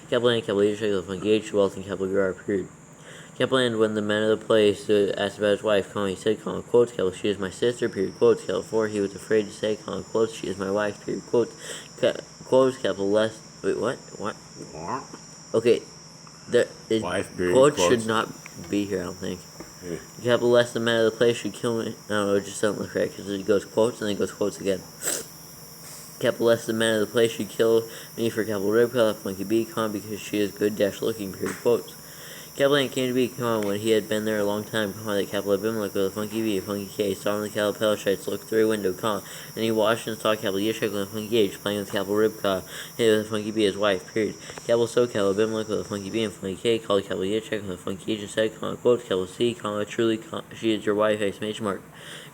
Capital land, capital leadership, the funky H, wealth, and capital Gerar, period. Capital land, when the man of the place asked about his wife, comma, he said, comma, quotes, capital, she is my sister, period, quotes, capital 4, he was afraid to say, comma, quotes, she is my wife, period, quotes, quotes, capital less, wait, what? Okay, there is, Wife, period, quotes quotes should not be here, I don't think. Yeah. Capital less the man of the place should kill me, no, it just doesn't look right, because it goes quotes, and then it goes quotes again. Capital less the man of the place should kill me for capital Ribka, funky B, comma, because she is good dash looking, period, quotes. Capital Land came to be, comma, when he had been there a long time, comma, that capital Abimelech with a funky B, a funky K, saw the capital Pelashites looked through a window, comma, and he watched and saw capital Yishak with a funky H, playing with capital Ribka, with a funky B, his wife, period. Capital So, capital Abimelech with a funky B and funky K, called capital Yishak with a funky H and said, comma, quotes, capital C, comma, truly, comma, she is your wife, exclamation mark.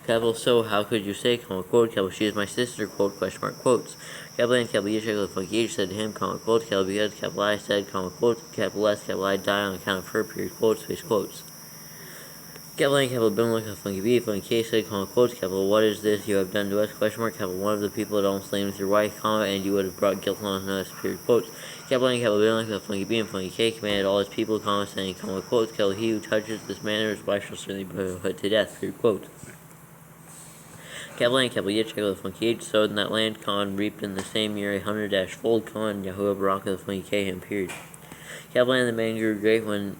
Capital So, how could you say, comma, quote, capital, she is my sister, quote, question mark, quotes. Capital N, capital Yishak with a funky H said to him, comma, quote, capital because capital I said, comma, quote, capital S, capital I die on account of her, period, quotes, space quotes. Capital N, capital Abimelech with a funky B, funky K said, comma, quotes, capital, what is this you have done to us, question mark, capital, one of the people had almost slain with your wife, comma, and you would have brought guilt on us, period, quotes. Capital N, capital Abimelech with a funky B and funky K commanded all his people, comma, saying, comma, quotes, capital, he who touches this man or his wife shall certainly be put to death, period, quotes. Capital Land, capital Yitzchak with a funky H, sowed in that land, con, reaped in the same year 100-fold, con, Yahuwah Barak with a funky K, him, period. Capital Land, the man grew great and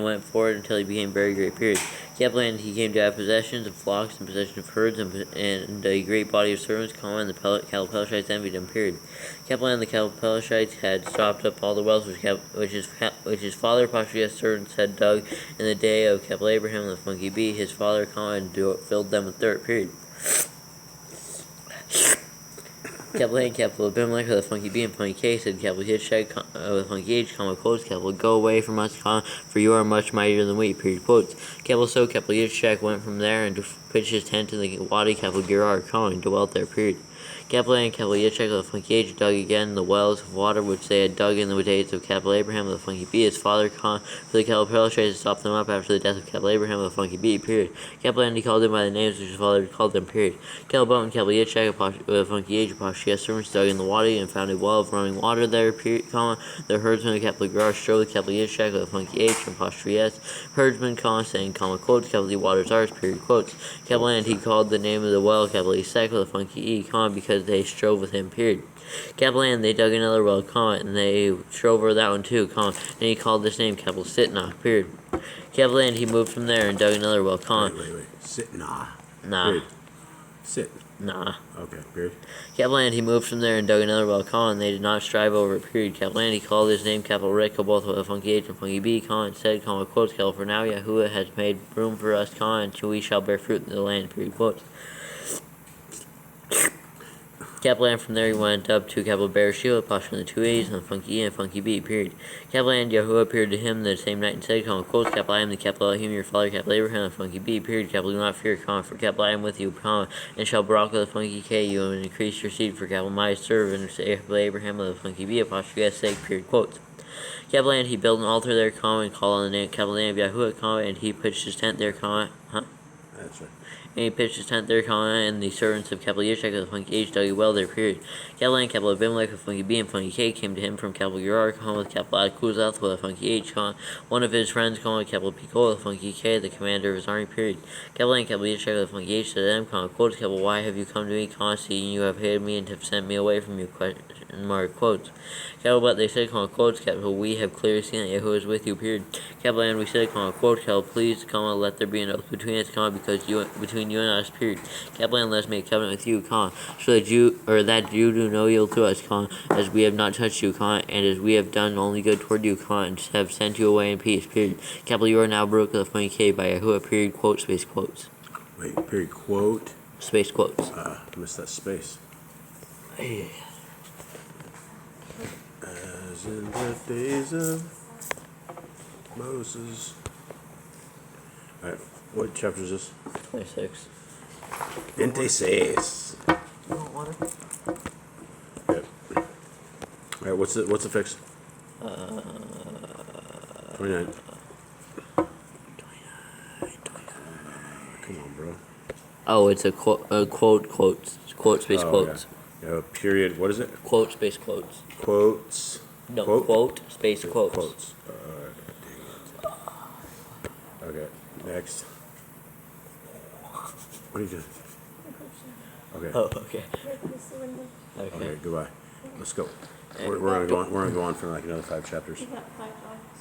went forward until he became very great, period. Capital Land, he came to have possessions of flocks and possession of herds and a great body of servants, comma, and the capital Pelashites envied him, period. Capital Land, the capital Pelashites had stopped up all the wealth which his father Pashia's servants had dug in the day of capital Abraham, the funky B, his father, comma, and filled them with dirt, period. Capital A, capital Abimelech with a funky B and funky K said, capital Hitchhike with a funky H, comma, quotes, capital, go away from us, comma, for you are much mightier than we, period, quotes. Capital So, capital Hitchhike went from there and pitched his tent in the Wadi, capital Gerar, comma, and dwelt there, period. Capital A and capital Yitzchak with a funky H dug again the wells of water which they had dug in the days of capital Abraham with a funky B, his father, for the capital Pelashites to stop them up after the death of capital Abraham with a funky B, period. Capital N, he called them by the names which his father had called them, period. Capital Boat and capital Yitzchak with a funky H, Apocrypha servants dug in the Wadi and found a well of running water there, period, comma. The herdsman of capital Gerar strode with capital Yitzchak with a funky H and Apocrypha herdsman, comma, saying, comma, quotes, capital the waters ours, period, quotes. Capital N, he called the name of the well capital Isaac with a funky E, comma, because they strove with him, period. Capital N, they dug another well, comma, and they strove over that one too, comma, and he called this name capital Sitnah, period. Capital N, he moved from there and dug another well, comma. Wait. Sitnah. Nah. Period. Sit. Nah. Okay, period. Capital N, he moved from there and dug another well, comma, and they did not strive over it, period. Capital N, he called his name capital Rick, both with a funky H and funky B, comma, and said, comma, quotes, capital, for now Yahuwah has made room for us, comma, until we shall bear fruit in the land, period, quotes. Capital N, from there he went up to capital BERÈSHITH, Pasha in the 2 A's, and a funky E and funky B, period. Capital N, Yahuwah appeared to him the same night and said, comma, quotes, capital I am the capital Elohim, your father, capital Abraham, and funky B, period. Capital do not fear, comma, for capital I am with you, comma, and shall Barak with a funky K you and increase your seed for capital my servant, capital Abraham with a funky B, apostrophe S sake, period, quotes. Capital N, he built an altar there, comma, and called on the name, capital name of Yahuwah, comma, and he pitched his tent there, comma, That's right. And he pitched his tent there, and the servants of capital Yishak of the funky H dug well there, period. Capital N, capital Abimelech of funky B and funky K came to him from capital Gerar, with capital Ad-Kuzath with a funky H, one of his friends, capital Picol of funky K, the commander of his army, period. Capital N, capital Yishak of the funky H said to them, quotes, capital Why have you come to me, seeing you have hated me and have sent me away from you, quotes. Capital But they said, quotes, capital We have clearly seen that Yahuwah is with you, period. Capital And we said, quote, capital Please, let there be an oath between us, between you and us, period. Capital And let us make a covenant with you, so that you do no evil to us, as we have not touched you, and as we have done only good toward you, and have sent you away in peace, period. Capital You are now broke of the funny K by Yahuwah, period, quote, space quotes. Wait, period, quote. Space quotes. Missed that space. As in the days of Moses. Alright, what chapter is this? 26. 26. You want water? Yep. Alright, what's the fix? 29. Come on, bro. Oh, it's a quote space quotes. Yeah, period. What is it? Quote space quotes. Quotes. No, quote space quotes. Quotes. Dang it. Okay, next. What are you doing? Okay. Oh, okay. Okay, goodbye. Let's go. We're gonna go on for like another 5 chapters.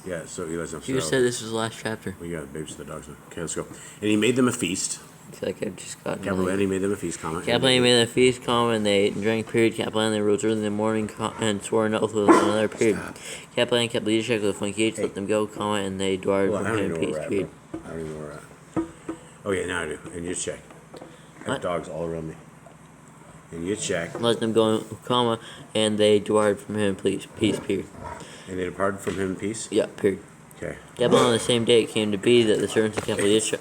Yeah, so you guys have You said this was the last chapter. We got babes to the dogs now. Okay, let's go. And he made them a feast. I feel like I've just got Capital N, he made them a feast, Capital N made them a feast, and they drank, period. Capital N, they rose early in the morning, and swore an oath with another, period. Capital N, capital Yishak with a funky H, let them go, and they departed from him in peace, period. I don't even know where we're at. Oh yeah, now I do. And you check. I have dogs all around me. And you check. Let them go, and they departed from him, peace, period. And they departed from him in peace? Yeah, period. Okay. Capital on the same day it came to be that the servants of capital Yishak.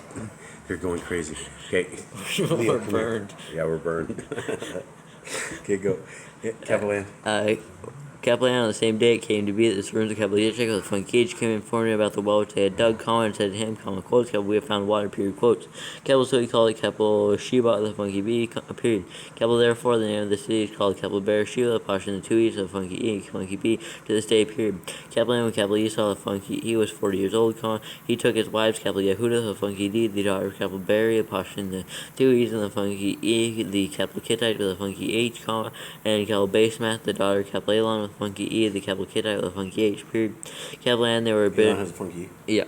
You're going crazy. Okay. We're burned. Yeah, we're burned. Okay, go. Capital N. Capital N on the same day it came to be that the servants of capital Yishak with the funky H came informing about the well which they had dug, and said to him, quotes, capital We have found water, period, quotes. Capital So he called it capital Sheba the funky B, period. Capital Therefore the name of the city is called capital BERÊSHITH, apostrophe the 2 E's of the funky E, funky B, to this day, period. Capital N when capital Esau the funky E was 40 years old, he took his wives, capital Yehuda the funky D, the daughter of capital Beri, apostrophe the 2 E's and the funky E, the capital Kittite with the funky H, and capital BERÉSHITH, the daughter of capital Elon with funky E, the capital Kittite with a funky H, period. Capital N, they were a bit. Has a funky E? Yeah.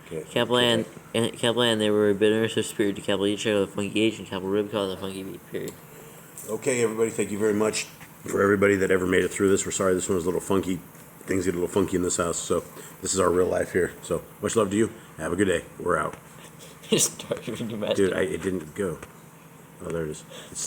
Okay. Capital N, they were a bitterness of spirit to capital Yishak with a funky H and capital Ribka with a funky B, period. Okay, everybody, thank you very much for everybody that ever made it through this. We're sorry this one was a little funky. Things get a little funky in this house, so this is our real life here. So much love to you. Have a good day. We're out. Dude, Dude, it didn't go. Oh, there it is. It's